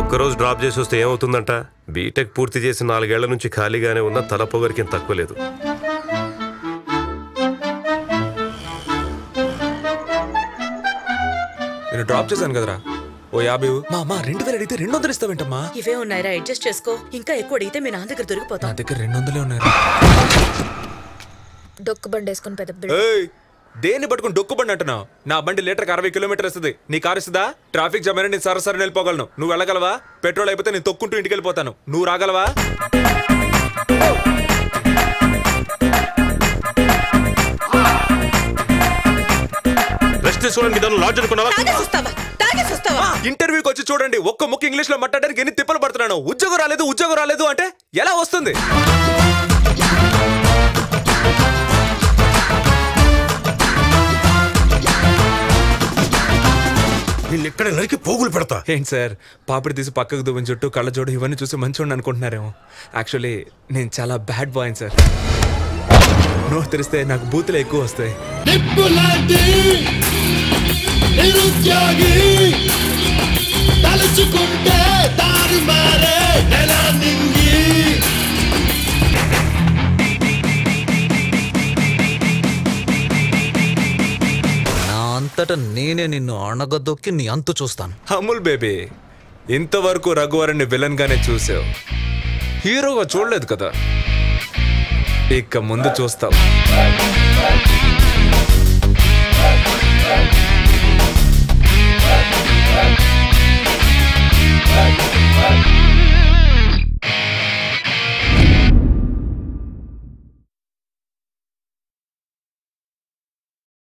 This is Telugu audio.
ఒక్కరోజు డ్రాప్ చేసి వస్తే ఏమవుతుందంట? బీటెక్ పూర్తి చేసి 4 ఏళ్ల నుంచి ఖాళీగానే ఉన్న తల పొగరికి తక్కువ లేదు. నేను డ్రాప్ చేశాను కదరా, ఓ 50. మా 2000 అడిగితే 200 ఇస్తావేంటమ్మా? ఇవే ఉన్నాయిరా, అడ్జస్ట్ చేసుకో. ఇంకా ఎక్కువ అడిగితే మీ నాన్న దగ్గర దొరికిపోతాం. నా దగ్గర 200 ఉన్నాయి. డొక్కు బండి వేసుకుని పెద్ద దేన్ని పట్టుకుని డొక్కు బండి అంటున్నావు? నా బండి లీటర్కి 60 కిలోమీటర్ వస్తుంది. నీ కారు ఇస్తుందా? ట్రాఫిక్ జామ్ అయినా నేను సరసరి వెళ్ళిపోగలను. నువ్వు వెళ్ళగలవా? పెట్రోల్ అయిపోతే నేను తొక్కుంటూ ఇంటికి వెళ్ళిపోతాను. నువ్వు రాగలవా? ఇంటర్వ్యూకి వచ్చి చూడండి, ఒక్క ముక్క ఇంగ్లీష్ లో మాట్లాడడానికి ఎన్ని తిప్పలు పడుతున్నాను. ఉద్యోగం రాలేదు అంటే ఎలా వస్తుంది? ఇక్కడ నరికి పోగులు పెడతా. ఏంటి సార్, పాపిడి తీసి పక్కకు దువ్వని చుట్టూ కళ్ళ జోడు ఇవన్నీ చూసి మంచిగా అనుకుంటున్నారేమో. యాక్చువల్లీ నేను చాలా బ్యాడ్ బాయ్ సార్. నోరు తెరిస్తే నాకు బూతులు ఎక్కువ వస్తాయి. అంతటా నేనే నిన్ను అణగదొక్కి నీ అంతు చూస్తాను. అమూల్ బేబీ, ఇంతవరకు రఘువరన్ని విలన్ గానే చూసావు, హీరోగా చూడలేదు కదా. ఇక ముందు చూస్తావు.